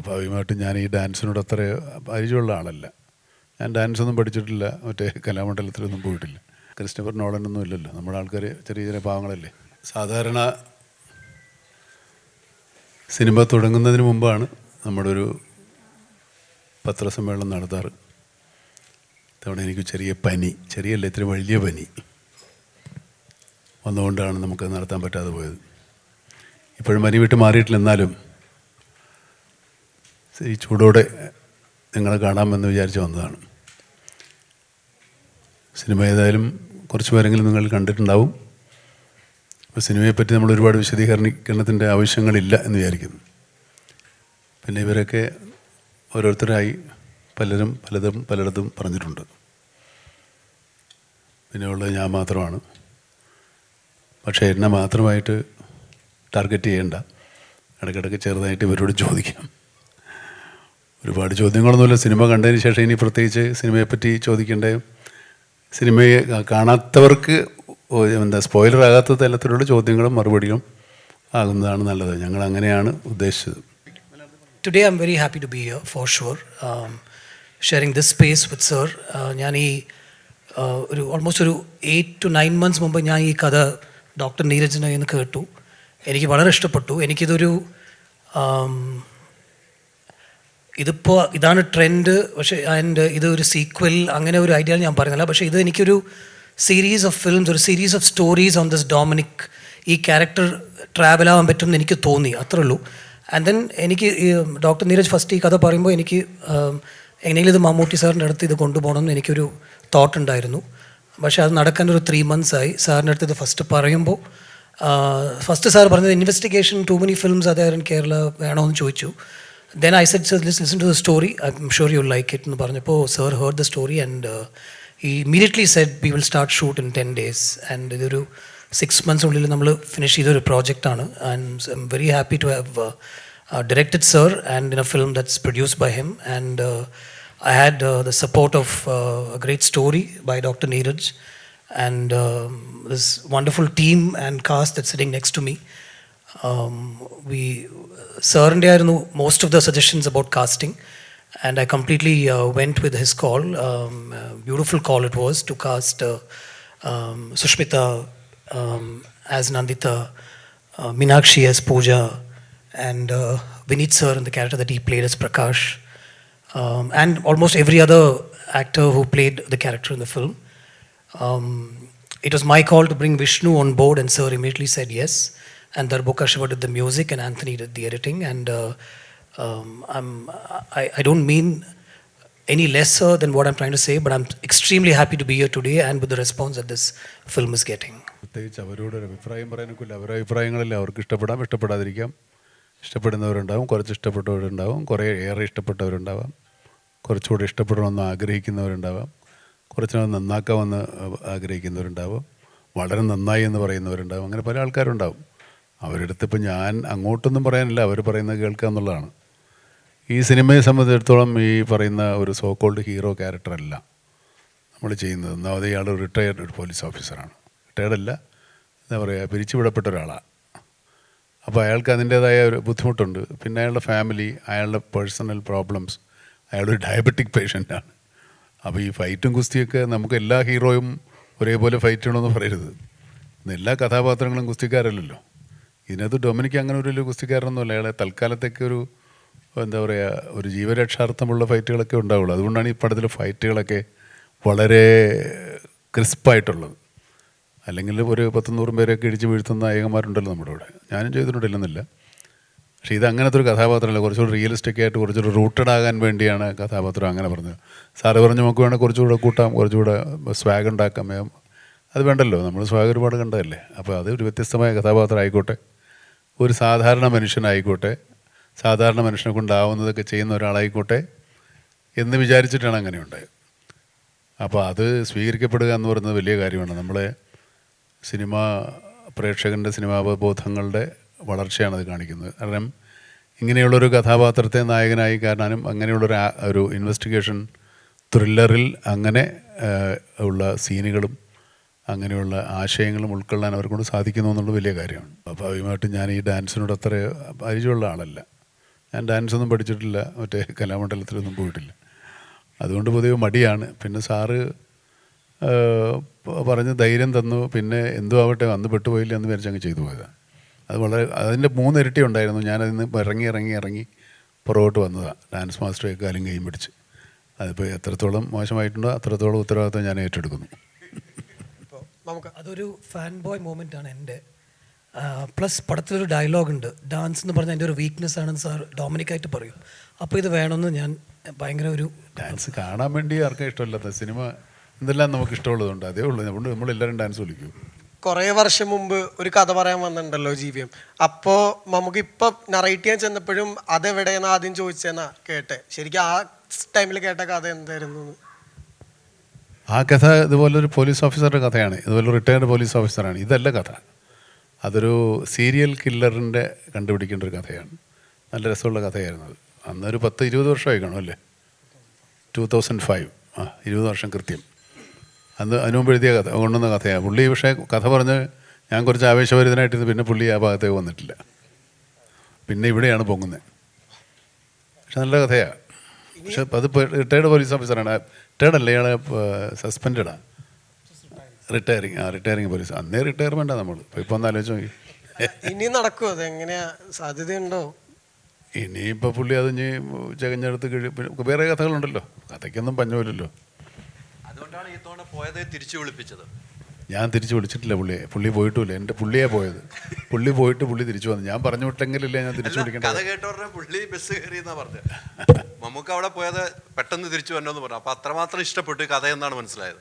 സ്വാഭാവികമായിട്ടും ഞാൻ ഈ ഡാൻസിനോട് അത്ര പരിചയമുള്ള ആളല്ല. ഞാൻ ഡാൻസൊന്നും പഠിച്ചിട്ടില്ല, മറ്റേ കലാമണ്ഡലത്തിലൊന്നും പോയിട്ടില്ല. ക്രിസ്റ്റഫർ നോളനൊന്നും ഇല്ലല്ലോ, നമ്മുടെ ആൾക്കാർ ചെറിയ ചെറിയ പാവങ്ങളല്ലേ. സാധാരണ സിനിമ തുടങ്ങുന്നതിന് മുമ്പാണ് നമ്മുടെ ഒരു പത്രസമ്മേളനം നടത്താറ്. തവണ എനിക്ക് ചെറിയ പനി, ചെറിയല്ല ഇത്ര വലിയ പനി വന്നുകൊണ്ടാണ് നമുക്ക് നടത്താൻ പറ്റാതെ പോയത്. ഇപ്പോഴും പനി വിട്ട് മാറിയിട്ടില്ല, എന്നാലും ഈ ചൂടോടെ നിങ്ങളെ കാണാമെന്ന് വിചാരിച്ച് വന്നതാണ്. സിനിമ ഏതായാലും കുറച്ച് പേരെങ്കിലും നിങ്ങൾ കണ്ടിട്ടുണ്ടാവും. അപ്പോൾ സിനിമയെപ്പറ്റി നമ്മൾ ഒരുപാട് വിശദീകരണത്തിൻ്റെ ആവശ്യങ്ങളില്ല എന്ന് വിചാരിക്കുന്നു. പിന്നെ ഇവരൊക്കെ ഓരോരുത്തരായി പലരും പലയിടത്തും പറഞ്ഞിട്ടുണ്ട്. പിന്നെ ഉള്ളത് ഞാൻ മാത്രമാണ്. പക്ഷേ എന്നെ മാത്രമായിട്ട് ടാർഗറ്റ് ചെയ്യേണ്ട, ഇടയ്ക്കിടയ്ക്ക് ചെറുതായിട്ട് ഇവരോട് ചോദിക്കാം. ഒരുപാട് ചോദ്യങ്ങളൊന്നുമില്ല. സിനിമ കണ്ടതിന് ശേഷം ഇനി പ്രത്യേകിച്ച് സിനിമയെപ്പറ്റി ചോദിക്കേണ്ട, സിനിമയെ കാണാത്തവർക്ക് സ്പോയിലർ ആകാത്ത തലത്തിലുള്ള ചോദ്യങ്ങളും മറുപടിയും ആകുന്നതാണ് നല്ലത്. ഞങ്ങൾ അങ്ങനെയാണ് ഉദ്ദേശിച്ചത്. Today I'm very happy to be here for sure, sharing this space with sir. ഞാൻ ഈ ഓൾമോസ്റ്റ് ഒരു 8 to 9 months മുമ്പ് ഞാൻ ഈ കഥ ഡോക്ടർ നീരജിനെ എന്ന് കേട്ടു. എനിക്ക് വളരെ ഇഷ്ടപ്പെട്ടു. എനിക്കിതൊരു ഇതിപ്പോൾ ഇതാണ് ട്രെൻഡ്, പക്ഷേ ഇതൊരു സീക്വൽ അങ്ങനെ ഒരു ഐഡിയ ഞാൻ പറയുന്നില്ല. പക്ഷേ ഇത് എനിക്കൊരു സീരീസ് ഓഫ് ഫിലിംസ്, ഒരു series of stories on this Dominic, ഈ ക്യാരക്ടർ ട്രാവൽ ആവാൻ പറ്റുമെന്ന് എനിക്ക് തോന്നി, അത്രേ ഉള്ളൂ. ആൻഡ് ദെൻ എനിക്ക് ഡോക്ടർ നീരജ് ഫസ്റ്റ് ഈ കഥ പറയുമ്പോൾ എനിക്ക് എങ്ങനെയെങ്കിലും ഇത് മമ്മൂട്ടി സാറിൻ്റെ അടുത്ത് ഇത് കൊണ്ടുപോകണമെന്ന് എനിക്കൊരു തോട്ട് ഉണ്ടായിരുന്നു. പക്ഷേ അത് നടക്കാൻ ഒരു 3 months ആയി. സാറിൻ്റെ അടുത്ത് ഇത് ഫസ്റ്റ് പറയുമ്പോൾ ഫസ്റ്റ് സാർ പറഞ്ഞത് investigation to many films other in Kerala വേണമെന്ന് ചോദിച്ചു. Then I said, sir, let's listen to the story. I'm sure you'll like it. എന്ന് പറഞ്ഞപ്പോൾ sir heard the story and he immediately said we will start shoot in 10 days. And ഇതൊരു 6 months ഉള്ളിൽ നമ്മൾ finish ചെയ്തൊരു പ്രോജക്റ്റാണ്. And I'm very happy to have directed sir and in a film that's produced by him. And I had the support of a great story by Dr. Neeraj and this wonderful team and cast that's sitting next to me. സാറിൻ്റെ ആയിരുന്നു most of the suggestions about casting and I completely went with his call. Beautiful call it was to cast Sushmita as Nandita, Meenakshi as Pooja and Vineeth sir in the character that he played as Prakash, and almost every other actor who played the character in the film. It was my call to bring Vishnu on board and sir immediately said yes. And Darboka Shiva did the music and Anthony did the editing. And I don't mean any lesser than what I'm trying to say, but I'm extremely happy to be here today and with the response that this film is getting. പ്രത്യേകിച്ച് അവരോട് ഒരു അഭിപ്രായം പറയാനൊക്കില്ല. അവരുടെ അഭിപ്രായങ്ങളല്ലേ, അവർക്ക് ഇഷ്ടപ്പെടാം, ഇഷ്ടപ്പെടാതിരിക്കാം. ഇഷ്ടപ്പെടുന്നവരുണ്ടാവും, കുറച്ച് ഇഷ്ടപ്പെട്ടവരുണ്ടാവും, കുറേ ഏറെ ഇഷ്ടപ്പെട്ടവരുണ്ടാവാം, കുറച്ചുകൂടി ഇഷ്ടപ്പെടണമെന്ന് ആഗ്രഹിക്കുന്നവരുണ്ടാവാം, കുറച്ചുകൂടെ നന്നാക്കാമെന്ന് ആഗ്രഹിക്കുന്നവരുണ്ടാവാം, വളരെ നന്നായി എന്ന് പറയുന്നവരുണ്ടാവും. അങ്ങനെ പല ആൾക്കാരുണ്ടാവും. അവരുടെ അടുത്ത് ഇപ്പം ഞാൻ അങ്ങോട്ടൊന്നും പറയാനില്ല, അവർ പറയുന്നത് കേൾക്കുക എന്നുള്ളതാണ്. ഈ സിനിമയെ സംബന്ധിച്ചിടത്തോളം ഈ പറയുന്ന ഒരു സോ കോൾഡ് ഹീറോ ക്യാരക്ടറല്ല നമ്മൾ ചെയ്യുന്നത്. ഒന്നാമത് ഇയാൾ റിട്ടയർഡ് ഒരു പോലീസ് ഓഫീസറാണ്. റിട്ടയർഡല്ല, എന്താ പറയുക, പിരിച്ചുവിടപ്പെട്ട ഒരാളാണ്. അപ്പോൾ അയാൾക്ക് അതിൻ്റേതായ ഒരു ബുദ്ധിമുട്ടുണ്ട്. പിന്നെ അയാളുടെ ഫാമിലി, അയാളുടെ പേഴ്സണൽ പ്രോബ്ലംസ്, അയാളൊരു ഡയബറ്റിക് പേഷ്യൻ്റാണ്. അപ്പോൾ ഈ ഫൈറ്റും കുസ്തിയൊക്കെ നമുക്ക് എല്ലാ ഹീറോയും ഒരേപോലെ ഫൈറ്റ് ചെയ്യണമെന്ന് പറയരുത്. ഇന്ന് എല്ലാ കഥാപാത്രങ്ങളും കുസ്തിക്കാരല്ലല്ലോ. ഇതിനകത്ത് ഡൊമിനിക്ക് അങ്ങനെ ഒരു വലിയ കുസ്തിക്കാരനൊന്നുമല്ല. അയാളെ തൽക്കാലത്തേക്ക് ഒരു എന്താ പറയുക, ഒരു ജീവരക്ഷാർത്ഥമുള്ള ഫൈറ്റുകളൊക്കെ ഉണ്ടാവുള്ളൂ. അതുകൊണ്ടാണ് ഈ പടത്തിലെ ഫൈറ്റുകളൊക്കെ വളരെ ക്രിസ്പായിട്ടുള്ളത്. അല്ലെങ്കിൽ ഒരു 100-100 പേരെയൊക്കെ ഇടിച്ച് വീഴ്ത്തുന്ന നായകന്മാരുണ്ടല്ലോ നമ്മുടെ ഇവിടെ. ഞാനും ചെയ്തിട്ടുണ്ടില്ലെന്നില്ല. പക്ഷേ ഇത് അങ്ങനത്തെ ഒരു കഥാപാത്രമല്ല. കുറച്ചുകൂടി റിയലിസ്റ്റിക് ആയിട്ട് കുറച്ചുകൂടി റൂട്ടഡ് ആകാൻ വേണ്ടിയാണ് കഥാപാത്രം അങ്ങനെ പറഞ്ഞത്. സാറ് പറഞ്ഞു നമുക്ക് വേണമെങ്കിൽ കുറച്ചുകൂടെ കൂട്ടാം, കുറച്ചുകൂടെ സ്വാഗ് ഉണ്ടാക്കാം. അത് വേണ്ടല്ലോ, നമ്മൾ സ്വാഗ് ഒരുപാട് കണ്ടതല്ലേ. അപ്പോൾ അത് ഒരു വ്യത്യസ്തമായ കഥാപാത്രം ആയിക്കോട്ടെ, ഒരു സാധാരണ മനുഷ്യനായിക്കോട്ടെ, സാധാരണ മനുഷ്യനെ കൊണ്ടാവുന്നതൊക്കെ ചെയ്യുന്ന ഒരാളായിക്കോട്ടെ എന്ന് വിചാരിച്ചിട്ടാണ് അങ്ങനെ ഉണ്ടായത്. അപ്പോൾ അത് സ്വീകരിക്കപ്പെടുക എന്ന് പറയുന്നത് വലിയ കാര്യമാണ്. നമ്മളെ സിനിമാ പ്രേക്ഷകൻ്റെ സിനിമാബോധങ്ങളുടെ വളർച്ചയാണത് കാണിക്കുന്നത്. കാരണം ഇങ്ങനെയുള്ളൊരു കഥാപാത്രത്തെ നായകനായി കാണാനും അങ്ങനെയുള്ളൊരു ഇൻവെസ്റ്റിഗേഷൻ ത്രില്ലറിൽ അങ്ങനെ ഉള്ള സീനുകളും അങ്ങനെയുള്ള ആശയങ്ങളും ഉൾക്കൊള്ളാൻ അവർക്കൊണ്ട് സാധിക്കുന്നു എന്നുള്ളത് വലിയ കാര്യമാണ്. സ്വാഭാവികമായിട്ടും ഞാൻ ഈ ഡാൻസിനോട് അത്ര പരിചയമുള്ള ആളല്ല. ഞാൻ ഡാൻസൊന്നും പഠിച്ചിട്ടില്ല, മറ്റേ കലാമണ്ഡലത്തിലൊന്നും പോയിട്ടില്ല. അതുകൊണ്ട് പൊതുവെ മടിയാണ്. പിന്നെ സാറ് പറഞ്ഞ് ധൈര്യം തന്നു. പിന്നെ എന്തോ ആവട്ടെ അന്ന് പെട്ടുപോയില്ല എന്ന് വിചാരിച്ച് അങ്ങ് ചെയ്തു പോയതാണ്. അത് വളരെ അതിൻ്റെ 3 ഇരട്ടി ഉണ്ടായിരുന്നു. ഞാനതിൽ നിന്ന് ഇറങ്ങി പുറകോട്ട് വന്നതാണ്. ഡാൻസ് മാസ്റ്ററെ കാലും കൈയും പിടിച്ച്. അതിപ്പോൾ എത്രത്തോളം മോശമായിട്ടുണ്ടോ അത്രത്തോളം ഉത്തരവാദിത്വം ഞാൻ ഏറ്റെടുക്കുന്നു. അതൊരു ഫാൻ ബോയ് മൊമെൻ്റ് ആണ് എൻ്റെ. പ്ലസ് പടത്തിലൊരു ഡയലോഗുണ്ട്, ഡാൻസ് എന്ന് പറഞ്ഞാൽ എൻ്റെ ഒരു വീക്ക്നെസ് ആണെന്ന് സാർ ഡൊമിനിക്കായിട്ട് പറയും. അപ്പോൾ ഇത് വേണമെന്ന് ഞാൻ ഭയങ്കര ഒരു ഡാൻസ് കാണാൻ വേണ്ടി ആർക്കും ഇഷ്ടമില്ലാത്ത സിനിമ എന്തെല്ലാം നമുക്ക് ഇഷ്ടമുള്ളതുണ്ട്, അതേ ഉള്ളൂ. അതുകൊണ്ട് നമ്മളെല്ലാവരും ഡാൻസ് കളിക്കും. കുറേ വർഷം മുമ്പ് ഒരു കഥ പറയാൻ വന്നിട്ടുണ്ടല്ലോ ജീവിയം. അപ്പോൾ നമുക്ക് ഇപ്പം നറേറ്റ് ചെയ്യാൻ ചെന്നപ്പോഴും അതെവിടെയെന്ന് ആദ്യം ചോദിച്ചെന്നാ കേട്ടെ. ശരിക്കും ആ ടൈമിൽ കേട്ട കഥ എന്തായിരുന്നു? ആ കഥ ഇതുപോലൊരു പോലീസ് ഓഫീസറുടെ കഥയാണ്. ഇതുപോലെ റിട്ടയർഡ് പോലീസ് ഓഫീസറാണ്. ഇതല്ല കഥ, അതൊരു സീരിയൽ കില്ലറിൻ്റെ കണ്ടുപിടിക്കേണ്ട ഒരു കഥയാണ്. നല്ല രസമുള്ള കഥയായിരുന്നു അത്. അന്നൊരു 10-20 വർഷമായി കാണും അല്ലേ? 2005. 20 വർഷം കൃത്യം. അതിനു മുമ്പ് എഴുതിയ കഥ കൊണ്ടുവന്ന കഥയാണ്. പുള്ളി പക്ഷേ കഥ പറഞ്ഞ് ഞാൻ കുറച്ച് ആവേശഭരിതനായിട്ടിരുന്നു. പിന്നെ പുള്ളി ആ ഭാഗത്തേക്ക് വന്നിട്ടില്ല. പിന്നെ ഇവിടെയാണ് പൊങ്ങുന്നത്. പക്ഷെ നല്ല കഥയാണ്. പക്ഷെ അത് റിട്ടയർഡ് പോലീസ് ഓഫീസറാണ്. റിട്ടയർഡ് അല്ല, ഇയാളെ സസ്പെൻഡഡാണ്. Retiring police. അന്നേ റിട്ടയർമെൻറ്റാണ് നമ്മൾ. ഇപ്പോൾ ഒന്ന് ആലോചിച്ച് നോക്കി. ഇനി നടക്കുമോ? അത് എങ്ങനെയാ, സാധ്യതയുണ്ടോ? ഇനിയിപ്പോൾ പുള്ളി അത് ഇനി ചകഞ്ഞെടുത്ത് വേറെ കഥകളുണ്ടല്ലോ, കഥയ്ക്കൊന്നും പഞ്ഞമില്ലല്ലോ. അതുകൊണ്ടാണ് ഈ തവണ പോയത് തിരിച്ചു വിളിപ്പിച്ചത്. ഞാൻ തിരിച്ചു വിളിച്ചിട്ടില്ല പുള്ളിയെ. പുള്ളി പോയിട്ടുമില്ല. എൻ്റെ പുള്ളിയെ പോയത്. പുള്ളി പോയിട്ട് പുള്ളി തിരിച്ചു വന്നു. ഞാൻ പറഞ്ഞു വിട്ടെങ്കിലല്ലേ ഞാൻ തിരിച്ചു വിളിക്കേണ്ടത്. കഥ കേട്ടോടെ പുള്ളി ബസ് കയറിയെന്നാ പറഞ്ഞത്. നമുക്ക് അവിടെ പോയത് പെട്ടെന്ന് തിരിച്ചു വരണമെന്ന് പറഞ്ഞു. അപ്പോൾ അത്രമാത്രം ഇഷ്ടപ്പെട്ടു കഥ എന്നാണ് മനസ്സിലായത്.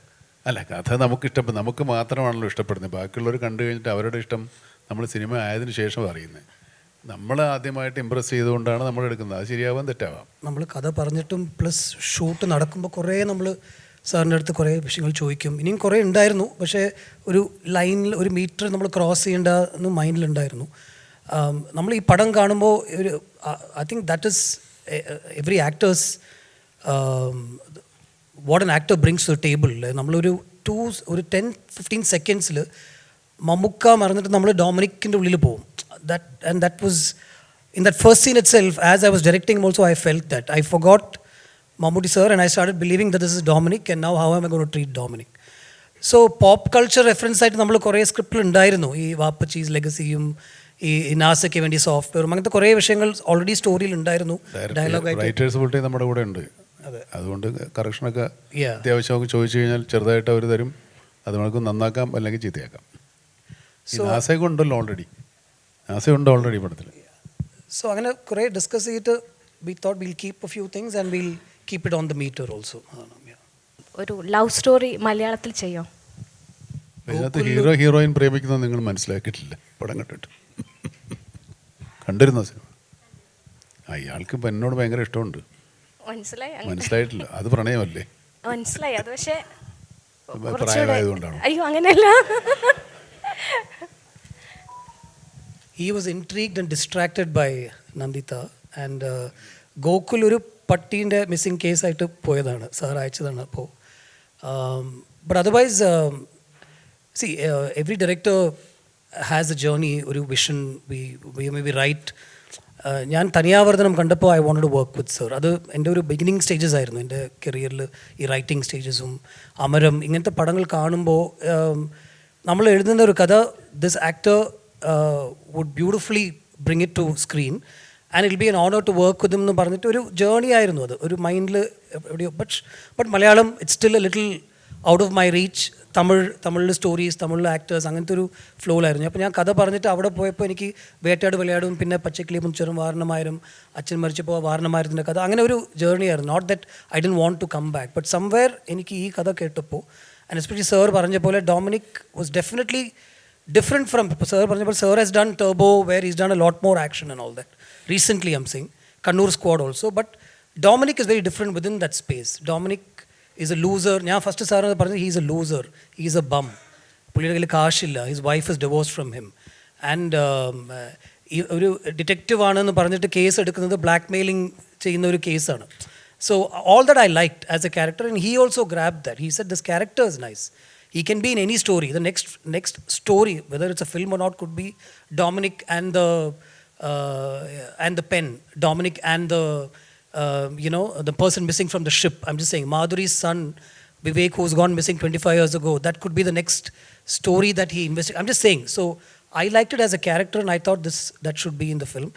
അല്ല, കഥ നമുക്ക് ഇഷ്ടപ്പെടും. നമുക്ക് മാത്രമാണല്ലോ ഇഷ്ടപ്പെടുന്നത്. ബാക്കിയുള്ളവർ കണ്ടു കഴിഞ്ഞിട്ട് അവരുടെ ഇഷ്ടം നമ്മൾ സിനിമ ആയതിനു ശേഷം അറിയുന്നത്. നമ്മൾ ആദ്യമായിട്ട് ഇമ്പ്രസ് ചെയ്തുകൊണ്ടാണ് നമ്മൾ എടുക്കുന്നത്. അത് ശരിയാവാൻ തെറ്റാവാം. നമ്മൾ കഥ പറഞ്ഞിട്ടും പ്ലസ് ഷൂട്ട് നടക്കുമ്പോൾ കുറേ നമ്മൾ സാറിൻ്റെ അടുത്ത് കുറേ വിഷയങ്ങൾ ചോദിക്കും. ഇനിയും കുറേ ഉണ്ടായിരുന്നു. പക്ഷേ ഒരു ലൈനിൽ ഒരു മീറ്റർ നമ്മൾ ക്രോസ് ചെയ്യേണ്ട എന്ന് മൈൻഡിലുണ്ടായിരുന്നു. നമ്മൾ ഈ പടം കാണുമ്പോൾ ഒരു I think that is every actors what an actor brings to table. നമ്മളൊരു 10-15 സെക്കൻഡ്സിൽ മമ്മുക്ക മറന്നിട്ട് നമ്മൾ ഡൊമിനിക്കിൻ്റെ ഉള്ളിൽ പോകും. That was in that first scene itself. As I was directing also, I felt that I forgot Mammootty sir and I started believing that this is Dominic, and now how am I going to treat Dominic? So pop culture reference ആയിട്ട് നമ്മൾ കുറേ സ്ക്രിപ്റ്റിൽ ഉണ്ടായിരുന്നു. ഈ വാപ്പച്ചീസ് ലെഗസിയും ഈ നാസയ്ക്ക് വേണ്ടി സോഫ്റ്റ്വെയറും അങ്ങനത്തെ കുറേ വിഷയങ്ങൾ ഓൾറെഡി സ്റ്റോറിയിൽ ഉണ്ടായിരുന്നു. ഡയലോഗായിട്ട് റൈറ്റേഴ്സ് പൊട്ടി നമ്മുടെ കൂടെ ഉണ്ട്. അതുകൊണ്ട് കറക്ഷനൊക്കെ അത്യാവശ്യമൊക്കെ ചോദിച്ചു കഴിഞ്ഞാൽ ചെറുതായിട്ട് അവർ തരും. അത് നമുക്ക് നന്നാക്കാം അല്ലെങ്കിൽ ചീത്തയാക്കാം. നാസയൊക്കെ ഉണ്ടല്ലോ ഓൾറെഡി. നാസയുണ്ട് ഓൾറെഡി പടത്തിൽ. സോ അങ്ങനെ കുറേ ഡിസ്കസ് ചെയ്തിട്ട് we thought we'll keep a few things and we'll keep it on the meter also. ഒരു ലവ് സ്റ്റോറി മലയാളത്തിൽ ചെയ്യോ? അതിനകത്ത് ഹീറോയിൻ പ്രേമിക്കുന്നത് നിങ്ങൾ മനസ്സിലാക്കിയിട്ടില്ല പടം കണ്ടിട്ട്. കണ്ടിരുന്നോ സിനിമ? അയാൾക്ക് ഇപ്പം എന്നോട് ഭയങ്കര ഇഷ്ടമുണ്ട്. മനസ്സിലായിട്ടില്ല. അത് പ്രണയമല്ലേ? മനസ്സിലായി. അത് പക്ഷേ പ്രായമായതുകൊണ്ടാണ്. അയ്യോ അങ്ങനെയല്ല. He was intrigued and distracted by Nandita and Gokul ഒരു പട്ടീൻ്റെ മിസ്സിങ് കേസായിട്ട് പോയതാണ്, സാർ അയച്ചതാണ്. അപ്പോൾ but otherwise see every director has a journey, ഒരു വിഷൻ. We may be right. ഞാൻ തനിയാവർദ്ധനം കണ്ടപ്പോൾ I wanted to work with sir. അത് എൻ്റെ ഒരു ബിഗിനിങ് സ്റ്റേജസ് ആയിരുന്നു എൻ്റെ കരിയറിൽ. ഈ റൈറ്റിംഗ് സ്റ്റേജസും അമരം ഇങ്ങനത്തെ പടങ്ങൾ കാണുമ്പോൾ നമ്മൾ എഴുതുന്ന ഒരു കഥ this actor would beautifully bring it to screen and it'll be an honor to work with him എന്ന് പറഞ്ഞിട്ട് ഒരു ജേർണി ആയിരുന്നു അത്. ഒരു മൈൻഡിൽ എവിടെയോ. But Malayalam it's still A little out of my reach. തമിഴിൽ സ്റ്റോറീസ്, തമിഴിൽ ആക്ടേഴ്സ്, അങ്ങനത്തെ ഒരു ഫ്ലോയിലായിരുന്നു. അപ്പോൾ ഞാൻ കഥ പറഞ്ഞിട്ട് അവിടെ പോയപ്പോൾ എനിക്ക് വേട്ടയാട് വിളയാടും പിന്നെ പച്ചക്കിളി മുൻചെറും വാരണമായിരം, അച്ഛൻ മരിച്ചപ്പോൾ വാരണമായിരത്തിൻ്റെ കഥ, അങ്ങനെ ഒരു ജേർണി ആയിരുന്നു. Not that I didn't want to come back, but somewhere എനിക്ക് ഈ കഥ കേട്ടപ്പോൾ ആൻഡ് എസ്പെഷ്യലി സാർ പറഞ്ഞ പോലെ Dominic was definitely different from sir. For example, sir has done Turbo where he's done a lot more action and all that. Recently I'm saying Kannur Squad also, but Dominic is very different within that space. Dominic is a loser. ഞാൻ first സാറിന് പറഞ്ഞത് he's a loser, he's a bum. പുള്ളിയുടെ കയ്യിൽ കാശില്ല, his wife is divorced from him and ഒരു detective ആണെന്ന് പറഞ്ഞിട്ട് case എടുക്കുന്നത് ബ്ലാക്ക് മെയിലിംഗ് ചെയ്യുന്ന ഒരു കേസാണ്. So all that I liked as a character, and he also grabbed that. He said this character is nice. He can be in any story. The next story, whether it's a film or not, could be Dominic and the and the pen, Dominic and the, the person missing from the ship. I'm just saying, Madhuri's son, Vivek, who's gone missing 25 years ago, that could be the next story that he investigated. I'm just saying. So I liked it as a character and I thought that should be in the film.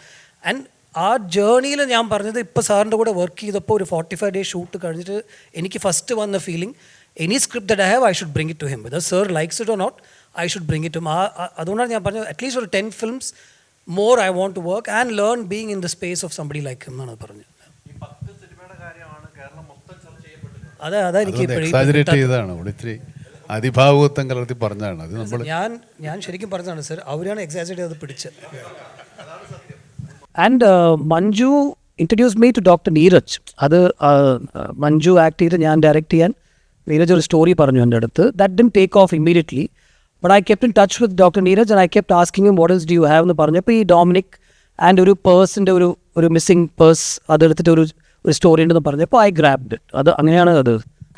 And ആ ജേർണിയിൽ ഞാൻ പറഞ്ഞത് ഇപ്പോൾ സാറിൻ്റെ കൂടെ work ചെയ്തപ്പോൾ ഒരു 45 day shoot കഴിഞ്ഞിട്ട് എനിക്ക് ഫസ്റ്റ് വന്ന feeling any script that I have I should bring it to him whether sir likes it or not I should bring it to അതുകൊണ്ടാണ് ഞാൻ പറഞ്ഞത് അറ്റ്ലീസ്റ്റ് ഒരു 10 films more I want to work and learn being in the space of somebody like him എന്നാണ് പറഞ്ഞത്. അതാ എനിക്ക് exaggerate ചെയ്തതാണ് ഇത്തിരി അതിഭാവുകത്വം കലർത്തി പറഞ്ഞതാണ് അത് നമ്മൾ ഞാൻ ശരിക്കും പറഞ്ഞതാണ് സർ, അവരാണ് എക്സാജറേറ്റ് ചെയ്ത് പിടിച്ചത്. And Manju introduce me to doctor Neeraj. അത് മഞ്ജു ആക്ട് ചെയ്ത് ഞാൻ ഡയറക്റ്റ് ചെയ്യാൻ നീരജ് ഒരു സ്റ്റോറി പറഞ്ഞു എൻ്റെ അടുത്ത്. That didn't take off immediately, but I kept in touch with doctor Neeraj and I kept asking him what else do you have എന്ന് പറഞ്ഞപ്പോൾ ഈ ഡൊമിനിക് ആൻഡ് ഒരു പേഴ്സിൻ്റെ ഒരു മിസ്സിംഗ് പേഴ്സ് അതെടുത്തിട്ട് ഒരു സ്റ്റോറി ഉണ്ടെന്ന് പറഞ്ഞപ്പോൾ ഐ ഗ്രാബ്ഡ് ഇറ്റ്. അത് അങ്ങനെയാണ് അത്.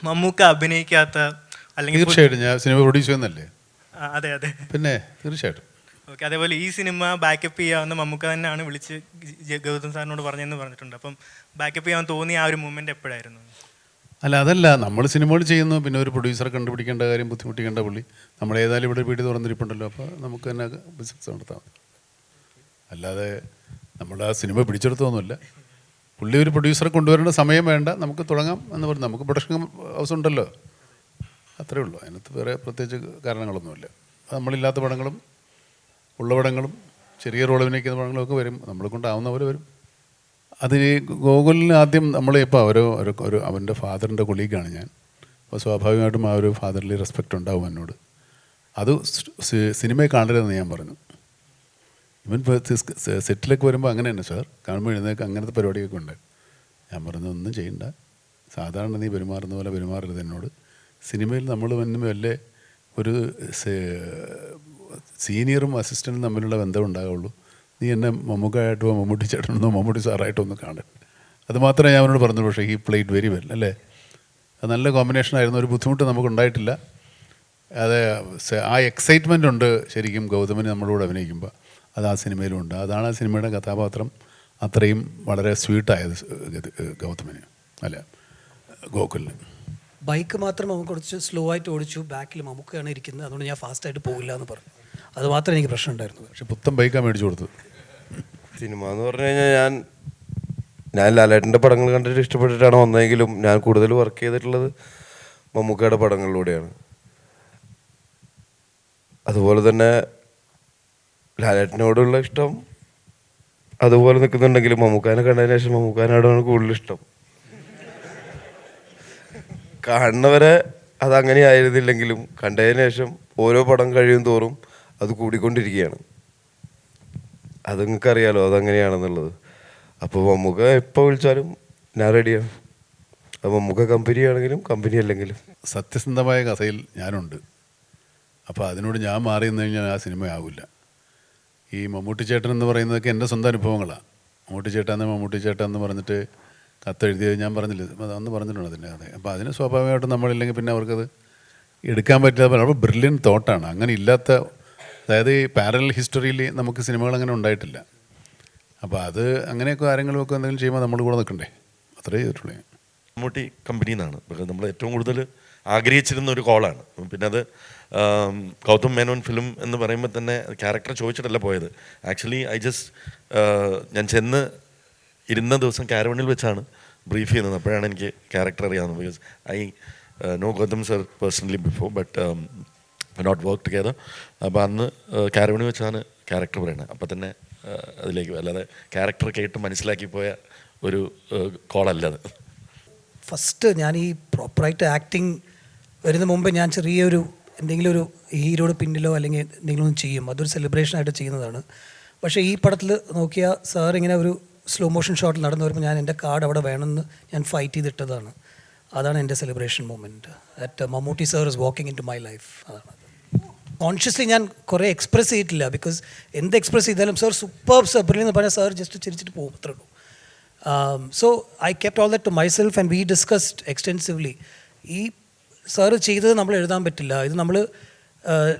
മമ്മൂക്ക അഭിനയിക്കാത്ത അല്ലെങ്കിൽ തീർച്ചയായിട്ടും ഞാൻ സിനിമ പ്രൊഡ്യൂസ് ചെയ്യുന്നല്ലേ. അതെ അതെ പിന്നെ തീർച്ചയായിട്ടും. ഓക്കെ, അതേപോലെ ഈ സിനിമ ബാക്കപ്പ് ചെയ്യാവുന്ന മമ്മൂക്ക തന്നെയാണ് വിളിച്ച് ഗൗതം സാറിനോട് പറഞ്ഞെന്ന് പറഞ്ഞിട്ടുണ്ട്. അപ്പം ബാക്കപ്പ് ചെയ്യാൻ തോന്നിയ ആ ഒരു മൂമെന്റ് എപ്പോഴായിരുന്നു? അതല്ല നമ്മൾ സിനിമകൾ ചെയ്യുന്നു, പിന്നെ ഒരു പ്രൊഡ്യൂസറെ കണ്ടുപിടിക്കേണ്ട കാര്യം ബുദ്ധിമുട്ടിക്കേണ്ട പുള്ളി. നമ്മൾ ഏതായാലും ഇവിടെ വീട് തുറന്നിരിപ്പുണ്ടല്ലോ, അപ്പോൾ നമുക്ക് തന്നെ ബിസിനസ് നടത്താം. അല്ലാതെ നമ്മൾ ആ സിനിമ പിടിച്ചെടുത്തൊന്നുമില്ല. പുള്ളി ഒരു പ്രൊഡ്യൂസറെ കൊണ്ടുവരേണ്ട സമയം വേണ്ട, നമുക്ക് തുടങ്ങാം എന്ന് പറഞ്ഞു. നമുക്ക് പ്രൊഡക്ഷൻ ഹൗസ് ഉണ്ടല്ലോ, അത്രേ ഉള്ളൂ. അതിനകത്ത് വേറെ പ്രത്യേകിച്ച് കാരണങ്ങളൊന്നുമില്ല. നമ്മളില്ലാത്ത പടങ്ങളും ഉള്ള പടങ്ങളും ചെറിയ റോൾ അഭിനയിക്കുന്ന പടങ്ങളൊക്കെ വരും, നമ്മളെ കൊണ്ടാവുന്ന പോലെ വരും. അതിന് ഗോകുലിന് ആദ്യം നമ്മളിപ്പോൾ ഒരു അവൻ്റെ ഫാദറിൻ്റെ കൊളീഗാണ് ഞാൻ. അപ്പോൾ സ്വാഭാവികമായിട്ടും ആ ഒരു ഫാദറിലി റെസ്പെക്റ്റ് ഉണ്ടാവും എന്നോട്. അത് സിനിമയെ കാണരുതെന്ന് ഞാൻ പറഞ്ഞു. ഇവൻ സെറ്റിലേക്ക് വരുമ്പോൾ അങ്ങനെ തന്നെ സാർ കാണുമ്പോൾ എഴുന്നേക്ക് അങ്ങനത്തെ പരിപാടിയൊക്കെ ഉണ്ട്. ഞാൻ പറഞ്ഞു ഒന്നും ചെയ്യണ്ട, സാധാരണ നീ പെരുമാറുന്ന പോലെ പെരുമാറരുത് എന്നോട്. സിനിമയിൽ നമ്മൾ വല്ലേ ഒരു സീനിയറും അസിസ്റ്റൻറ്റും തമ്മിലുള്ള ബന്ധം ഉണ്ടാകുള്ളൂ. നീ എന്നെ മമ്മൂക്കായിട്ടോ മമ്മൂട്ടി ചേട്ടനോ മമ്മൂട്ടി സാറായിട്ടോ ഒന്ന് കാണരുത്. അത് മാത്രമേ ഞാൻ അവനോട് പറഞ്ഞു. പക്ഷേ ഹി പ്ലേഡ് വെരി വെൽ അല്ലേ. അത് നല്ല കോമ്പിനേഷനായിരുന്നു. ഒരു ബുദ്ധിമുട്ട് നമുക്കുണ്ടായിട്ടില്ല. അത് ആ എക്സൈറ്റ്മെൻ്റ് ഉണ്ട് ശരിക്കും ഗൗതമിന് നമ്മളോട് അഭിനയിക്കുമ്പോൾ. അത് ആ സിനിമയിലും ഉണ്ട്. അതാണ് ആ സിനിമയുടെ കഥാപാത്രം അത്രയും വളരെ സ്വീറ്റായത് ഗൗതമിന് അല്ല ഗോകുലിന്. ബൈക്ക് മാത്രം നമുക്ക് കുറച്ച് സ്ലോ ആയിട്ട് ഓടിച്ചു, ബാക്കിൽ മമ്മൂക്കയാണ് ഇരിക്കുന്നത്, അതുകൊണ്ട് ഞാൻ ഫാസ്റ്റായിട്ട് പോകില്ല എന്ന് പറഞ്ഞു. അത് മാത്രമേ എനിക്ക് പ്രശ്നം ഉണ്ടായിരുന്നു. പക്ഷെ പുത്തൻ ബൈക്കാണ് മേടിച്ചു കൊടുത്തത്. സിനിമ എന്ന് പറഞ്ഞു കഴിഞ്ഞാൽ ഞാൻ ലാലേട്ടൻ്റെ പടങ്ങൾ കണ്ടിട്ട് ഇഷ്ടപ്പെട്ടിട്ടാണ് വന്നതെങ്കിലും ഞാൻ കൂടുതൽ വർക്ക് ചെയ്തിട്ടുള്ളത് മമ്മൂക്കയുടെ പടങ്ങളിലൂടെയാണ്. അതുപോലെ തന്നെ ലാലേട്ടനോടുള്ള ഇഷ്ടം അതുപോലെ നിൽക്കുന്നുണ്ടെങ്കിലും മമ്മൂക്കാനെ കണ്ടതിന് ശേഷം മമ്മൂക്കാനോടാണ് കൂടുതൽ ഇഷ്ടം. കാണുന്നവരെ അതങ്ങനെ ആയിരുന്നില്ലെങ്കിലും കണ്ടതിന് ശേഷം ഓരോ പടം കഴിയും തോറും അത് കൂടിക്കൊണ്ടിരിക്കുകയാണ്. അത് നിങ്ങൾക്കറിയാലോ അതങ്ങനെയാണെന്നുള്ളത്. അപ്പോൾ മമ്മൂക്ക എപ്പോൾ വിളിച്ചാലും ഞാൻ റെഡിയാണ്. അപ്പോൾ മമ്മൂക്ക കമ്പനി ആണെങ്കിലും കമ്പനി അല്ലെങ്കിലും. സത്യസന്ധമായ കഥയിൽ ഞാനുണ്ട്. അപ്പോൾ അതിനോട് ഞാൻ മാറി നിന്ന് കഴിഞ്ഞാൽ ആ സിനിമ ആവില്ല. ഈ മമ്മൂട്ടി ചേട്ടൻ എന്ന് പറയുന്നതൊക്കെ എൻ്റെ സ്വന്തം അനുഭവങ്ങളാണ്. മമ്മൂട്ടി ചേട്ടാന്ന് എന്ന് പറഞ്ഞിട്ട് കത്തെഴുതിയത് ഞാൻ പറഞ്ഞില്ല, അന്ന് പറഞ്ഞിട്ടുണ്ട് അതിൻ്റെ കഥ. അപ്പോൾ അതിന് സ്വാഭാവികമായിട്ടും നമ്മളില്ലെങ്കിൽ പിന്നെ അവർക്കത് എടുക്കാൻ പറ്റാതെ അപ്പോൾ ബ്രില്യൻ തോട്ടാണ്. അങ്ങനെ ഇല്ലാത്ത, അതായത് ഈ പാരലൽ ഹിസ്റ്ററിയിൽ നമുക്ക് സിനിമകൾ അങ്ങനെ ഉണ്ടായിട്ടില്ല. അപ്പോൾ അത് അങ്ങനെയൊക്കെ കാര്യങ്ങളൊക്കെ എന്തെങ്കിലും ചെയ്യുമ്പോൾ നമ്മൾ കൂടെ നിൽക്കണ്ടേ, അത്രേ ചെയ്തിട്ടുള്ളൂ. മമ്മൂട്ടി കമ്പനിയിൽ നിന്നാണ് നമ്മൾ ഏറ്റവും കൂടുതൽ ആഗ്രഹിച്ചിരുന്ന ഒരു കോളാണ്. പിന്നെ അത് ഗൗതം മേനോൻ ഫിലിം എന്ന് പറയുമ്പോൾ തന്നെ ക്യാരക്ടർ ചോദിച്ചിട്ടല്ല പോയത്. ആക്ച്വലി ഞാൻ ചെന്ന് ഇരുന്ന ദിവസം കാരവണിൽ വെച്ചാണ് ബ്രീഫ് ചെയ്യുന്നത്. അപ്പോഴാണ് എനിക്ക് ക്യാരക്ടർ അറിയാവുന്നത്. Because I know Gautham sir personally before, but not work together. അപ്പോൾ അന്ന് കാരവണിൽ വെച്ചാണ് ക്യാരക്ടർ പറയുന്നത്. അപ്പോൾ തന്നെ അതിലേക്ക്, അല്ലാതെ ക്യാരക്ടർ കേട്ട് മനസ്സിലാക്കി പോയ ഒരു കോളല്ല അത്. ഫസ്റ്റ് ഞാൻ ഈ പ്രോപ്പറായിട്ട് ആക്ടിങ് വരുന്ന മുമ്പ് ഞാൻ ചെറിയൊരു എന്തെങ്കിലും ഒരു ഹീറോയുടെ പിന്നിലോ അല്ലെങ്കിൽ എന്തെങ്കിലും ഒന്ന് ചെയ്യും. അതൊരു സെലിബ്രേഷനായിട്ട് ചെയ്യുന്നതാണ്. പക്ഷേ ഈ പടത്തിൽ നോക്കിയാൽ സാർ ഇങ്ങനെ ഒരു സ്ലോ മോഷൻ ഷോട്ടിൽ നടന്നു വരുമ്പോൾ ഞാൻ എൻ്റെ കാർഡ് അവിടെ വേണമെന്ന് ഞാൻ ഫൈറ്റ് ചെയ്തിട്ടതാണ്. അതാണ് എൻ്റെ celebration moment. That Mammootty sir is walking in to my life. അതാണ് കോൺഷ്യസ്ലി ഞാൻ കുറേ എക്സ്പ്രസ് ചെയ്തിട്ടില്ല. ബിക്കോസ് എന്ത് എക്സ്പ്രസ് ചെയ്താലും സാർ സൂപ്പർ ബ്രില്യൻ എന്ന് പറഞ്ഞാൽ സാർ ജസ്റ്റ് ചിരിച്ചിട്ട് പോകും, അത്രേ ഉള്ളൂ. So I kept all that to myself and we discussed extensively. ഈ സാറ് ചെയ്തത് നമ്മൾ എഴുതാൻ പറ്റില്ല. ഇത് നമ്മൾ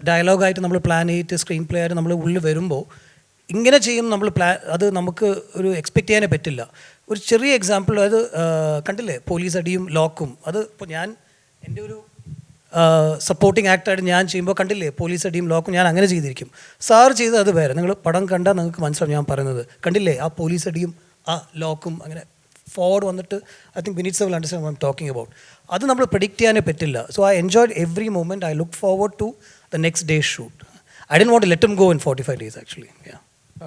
ഡയലോഗായിട്ട് നമ്മൾ പ്ലാൻ ചെയ്തിട്ട് സ്ക്രീൻ പ്ലേ ആയിട്ട് നമ്മൾ ഉള്ളിൽ വരുമ്പോൾ ഇങ്ങനെ ചെയ്യും നമ്മൾ അത് നമുക്ക് ഒരു എക്സ്പെക്റ്റ് ചെയ്യാനേ പറ്റില്ല. ഒരു ചെറിയ എക്സാമ്പിൾ, അത് കണ്ടില്ലേ പോലീസ് അടിയും ലോക്കും, അത് ഇപ്പോൾ ഞാൻ എൻ്റെ ഒരു സപ്പോർട്ടിങ് ആക്ടറായിട്ട് ഞാൻ ചെയ്യുമ്പോൾ കണ്ടില്ലേ പോലീസ് അടിയും ലോക്കും, ഞാൻ അങ്ങനെ ചെയ്തിരിക്കും. സാർ ചെയ്തത് അത് വേറെ. നിങ്ങൾ പടം കണ്ടാൽ നിങ്ങൾക്ക് മനസ്സിലാവും ഞാൻ പറയുന്നത്. കണ്ടില്ലേ ആ പോലീസ് അടിയും ആ ലോക്കും അങ്ങനെ ഫോർവേഡ് വന്നിട്ട്, I think Vineeth sir will understand I am talking about. അത് നമ്മൾ പ്രെഡിക്റ്റ് ചെയ്യാനേ പറ്റില്ല. So I enjoyed every moment. I look forward to the next day shoot. I don't want to let him go in 45 days actually.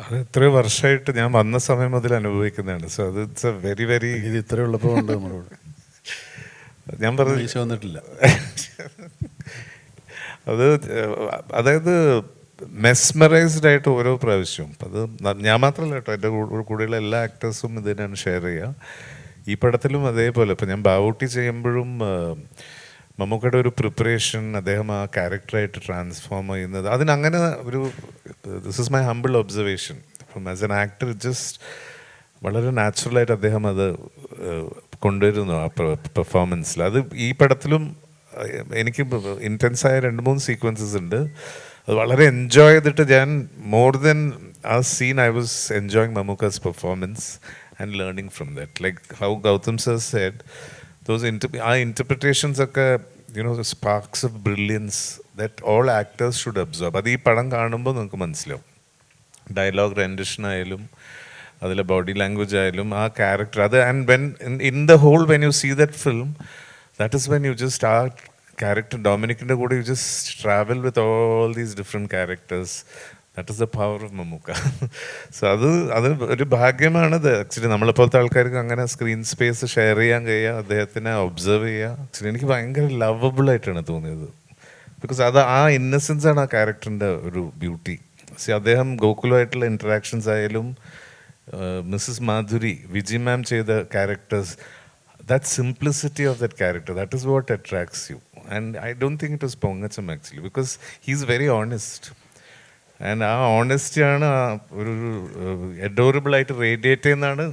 അത് എത്രയോ വർഷമായിട്ട് ഞാൻ വന്ന സമയം മുതൽ അനുഭവിക്കുന്നതാണ്. സോ അത് ഇറ്റ്സ് എ വെരി വെരി ഇത് ഇത്ര ഉള്ളപ്പോൾ ഉണ്ട് നമ്മളോട്. ഞാൻ പറഞ്ഞു വീഴ്ച വന്നിട്ടില്ല. അത് അതായത് മെസ്മറൈസ്ഡ് ആയിട്ട് ഓരോ പ്രാവശ്യവും. അത് ഞാൻ മാത്രമല്ല കേട്ടോ, എൻ്റെ കൂടെയുള്ള എല്ലാ ആക്ടേഴ്സും ഇത് തന്നെയാണ് ഷെയർ ചെയ്യുക. ഈ പടത്തിലും അതേപോലെ. ഇപ്പം ഞാൻ ബാവൂട്ടി ചെയ്യുമ്പോഴും മമ്മൂക്കയുടെ ഒരു പ്രിപ്പറേഷൻ, അദ്ദേഹം ആ ക്യാരക്ടറായിട്ട് ട്രാൻസ്ഫോം ചെയ്യുന്നത്, അതിനങ്ങനെ ഒരു this is my humble observation. അപ്പം ആസ് എൻ ആക്ടർ ജസ്റ്റ് വളരെ നാച്ചുറലായിട്ട് അദ്ദേഹം അത് കൊണ്ടുവരുന്നു ആ പെർഫോമൻസിൽ. അത് ഈ പടത്തിലും എനിക്ക് ഇൻറ്റൻസായ 2-3 സീക്വൻസസ് ഉണ്ട്. അത് വളരെ എൻജോയ് ചെയ്തിട്ട് ഞാൻ മോർ ദൻ ആ scene I was enjoying Mammookka's performance and learning from that. Like how Gautham sir said, ആ ഇൻറ്റർപ്രിറ്റേഷൻസ് ഒക്കെ sparks of brilliance that all actors should absorb. അത് ഈ പടം കാണുമ്പോൾ നിങ്ങൾക്ക് മനസ്സിലാവും. ഡയലോഗ് റെൻഡിഷൻ ആയാലും അതിലെ ബോഡി ലാംഗ്വേജ് ആയാലും ആ ക്യാരക്ടർ അത്. And when in the whole when you see that film, that is when you just ആ ക്യാരക്ടർ ഡൊമിനിക്കിൻ്റെ കൂടെ you just travel with all these different characters. That is the power of Mammukka. സോ അത് ഒരു ഭാഗ്യമാണത് actually. നമ്മളെപ്പോലത്തെ ആൾക്കാർക്ക് അങ്ങനെ screen space share ചെയ്യാൻ കഴിയുക, അദ്ദേഹത്തിനെ ഒബ്സർവ് ചെയ്യുക. ആക്ച്വലി എനിക്ക് ഭയങ്കര ലവബിളായിട്ടാണ് തോന്നിയത്. ബിക്കോസ് അത് ആ ഇന്നസെൻസ് ആണ് ആ ക്യാരക്ടറിൻ്റെ ഒരു ബ്യൂട്ടി. സി അദ്ദേഹം ഗോകുലുമായിട്ടുള്ള ഇൻറ്ററാക്ഷൻസ് ആയാലും മിസ്സസ് മാധുരി, വിജി മാം ചെയ്ത characters, that simplicity of that character, that is what attracts you. And I don't think it was Pongacham actually, because he's very honest. And ആ ഓണസ്റ്റിയാണ് ഒരു അഡോറബിൾ ആയിട്ട് റേഡിയേറ്റ് ചെയ്യുന്നതാണ്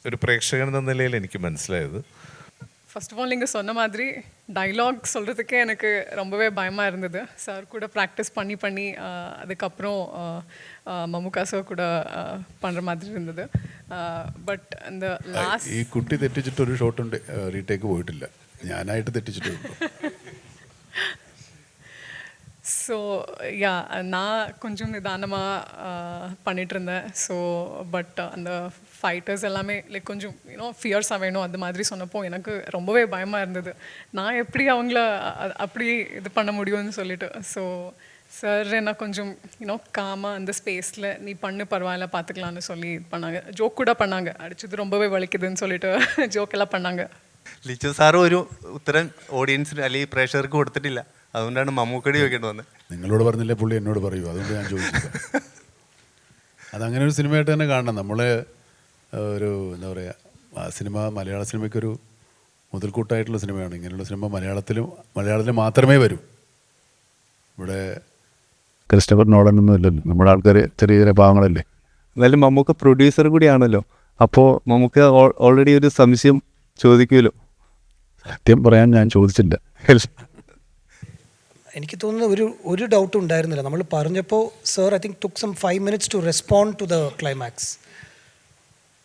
ഒരു പ്രേക്ഷകൻ എന്ന നിലയിൽ എനിക്ക് മനസ്സിലായത്. ஃபர்ஸ்ட் ஆஃப் ஆல் நீங்கள் சொன்ன மாதிரி டைலாக் சொல்கிறதுக்கே எனக்கு ரொம்பவே பயமாக இருந்தது. சார் கூட ப்ராக்டிஸ் பண்ணி பண்ணி அதுக்கப்புறம் மம்முக்கா சார் கூட பண்ணுற மாதிரி இருந்தது. பட் இந்த லாஸ்ட் ഈ കുട്ടി തെറ്റിച്ചിട്ടൊരു ഷോട്ടുണ്ട് റീടേക്ക് പോയിട്ടില്ല, ഞാനായിട്ട് തെറ്റിച്ചിട്ടുണ്ട്. ஸோ யா நான் கொஞ்சம் நிதானமாக பண்ணிகிட்டு இருந்தேன். ஸோ பட் அந்த ஃபைட்டர்ஸ் எல்லாமே லைக் கொஞ்சம் ஃபியர்ஸாக வேணும் அது மாதிரி சொன்னப்போ எனக்கு ரொம்பவே பயமாக இருந்தது. நான் எப்படி அவங்கள அப்படி இது பண்ண முடியும்னு சொல்லிட்டு. ஸோ சார் என்ன கொஞ்சம் காமாக அந்த ஸ்பேஸில் நீ பண்ணு பரவாயில்ல பார்த்துக்கலான்னு சொல்லி இது பண்ணாங்க. ஜோக் கூட பண்ணாங்க, அடிச்சது ரொம்பவே வலிக்குதுன்னு சொல்லிட்டு ജോക്കെല്ലാം பண்ணாங்க. ലിച്ചു സാറ് ഒരു ഉത്തരം ഓഡിയൻസിന് അല്ലെങ്കിൽ പ്രേക്ഷകർക്ക് കൊടുത്തിട്ടില്ല, അതുകൊണ്ടാണ് മമ്മൂക്കടി ചോദിക്കേണ്ടി വന്നത്. നിങ്ങളോട് പറഞ്ഞില്ലേ പുള്ളി എന്നോട് പറയൂ, അതുകൊണ്ട് ഞാൻ ചോദിച്ചില്ല. അതങ്ങനെ ഒരു സിനിമയായിട്ട് തന്നെ കാണണം. നമ്മൾ ഒരു എന്താ പറയുക, ആ സിനിമ മലയാള സിനിമയ്ക്കൊരു മുതൽക്കൂട്ടായിട്ടുള്ള സിനിമയാണ്. ഇങ്ങനെയുള്ള സിനിമ മലയാളത്തിൽ മാത്രമേ വരൂ. ഇവിടെ ക്രിസ്റ്റഫർ നോളനൊന്നും ഇല്ലല്ലോ, നമ്മുടെ ആൾക്കാർ ചെറിയ ചെറിയ പാവങ്ങളല്ലേ. എന്നാലും മമ്മൂക്ക പ്രൊഡ്യൂസർ കൂടിയാണല്ലോ, അപ്പോൾ മമ്മൂക്ക ഓൾറെഡി ഒരു സംശയം ചോദിക്കുമല്ലോ. സത്യം പറയാൻ ഞാൻ ചോദിച്ചില്ല. എനിക്ക് തോന്നുന്നു ഒരു ഡൗട്ടും ഉണ്ടായിരുന്നില്ല. നമ്മൾ പറഞ്ഞപ്പോൾ sir I think took some 5 minutes to respond to the climax.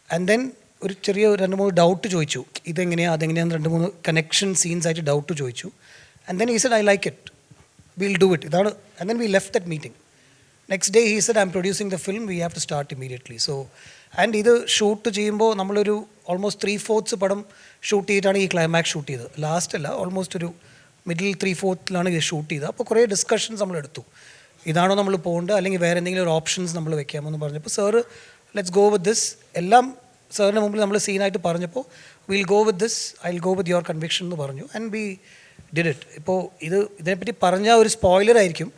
And then ഒരു ചെറിയ 2-3 ഡൗട്ട് ചോദിച്ചു, ഇതെങ്ങനെയാണ് അതെങ്ങനെയാണെന്ന് 2-3 കണക്ഷൻ സീൻസ് ആയിട്ട് ഡൗട്ട് ചോദിച്ചു. And then he said I like it, will do it, ഇതാണ്. And then we left that meeting. Next day he said I am producing the film, we have to start immediately. So and ഇത് shoot ചെയ്യുമ്പോൾ നമ്മളൊരു almost 3/4 പടം shoot ചെയ്തിട്ടാണ് ഈ climax shoot ചെയ്തത്. Last അല്ല, almost ഒരു മിഡിൽ 3/4 ഇത് ഷൂട്ട് ചെയ്തത്. അപ്പോൾ കുറേ ഡിസ്കഷൻസ് നമ്മൾ എടുത്തു, ഇതാണോ നമ്മൾ പോകേണ്ടത് അല്ലെങ്കിൽ വേറെ എന്തെങ്കിലും ഒരു ഓപ്ഷൻസ് നമ്മൾ വെക്കാമെന്ന് പറഞ്ഞപ്പോൾ sir let's go with this, എല്ലാം സാറിൻ്റെ മുമ്പിൽ നമ്മൾ സീനായിട്ട് പറഞ്ഞപ്പോൾ will go with this, I will go with your conviction എന്ന് പറഞ്ഞു. And we did it. ഇപ്പോൾ ഇതിനെപ്പറ്റി പറഞ്ഞാൽ ഒരു സ്പോയിലർ ആയിരിക്കും,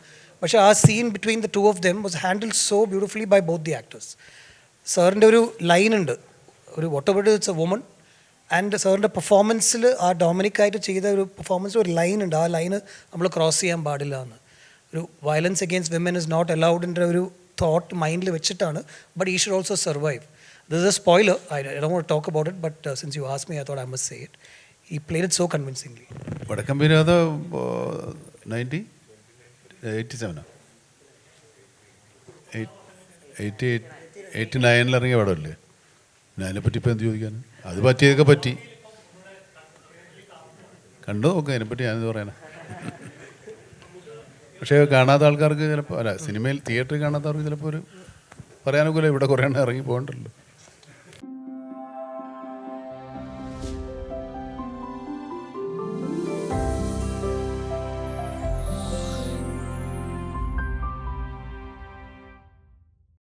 പക്ഷേ ആ scene between the two of them was handled so beautifully by both the actors. സാറിൻ്റെ ഒരു ലൈനുണ്ട്, ഒരു whatever it's a woman, and സാറിൻ്റെ പെർഫോമൻസിൽ ആ ഡൊമിനിക്കായിട്ട് ചെയ്ത ഒരു പെർഫോമൻസിൽ ഒരു ലൈനുണ്ട്, ആ ലൈന് നമ്മൾ ക്രോസ് ചെയ്യാൻ പാടില്ല എന്ന്. ഒരു violence against women is not അലൗഡിൻ്റെ ഒരു തോട്ട് മൈൻഡിൽ വെച്ചിട്ടാണ്, ബട്ട് ഈ should also survive. This is a spoiler, I don't want to talk about it, but since you asked me I thought I must say it. He played it so convincingly. വടക്കം വീരാത 87 89 ഇറങ്ങിയ പടമല്ലേ, പിന്നെ അതിനെപ്പറ്റി ഇപ്പം എന്ത് ചോദിക്കാൻ? അത് പറ്റിയതൊക്കെ പറ്റി, കണ്ടു നോക്കുക, അതിനെപ്പറ്റി ഞാനെന്ത് പറയാനാ. പക്ഷേ കാണാത്ത ആൾക്കാർക്ക് ചിലപ്പോൾ, അല്ല സിനിമയിൽ തിയേറ്ററിൽ കാണാത്തവർക്ക് ചിലപ്പോൾ ഒരു പറയാനൊക്കില്ല, ഇവിടെ കുറേ എണ്ണം ഇറങ്ങി പോകണ്ടല്ലോ.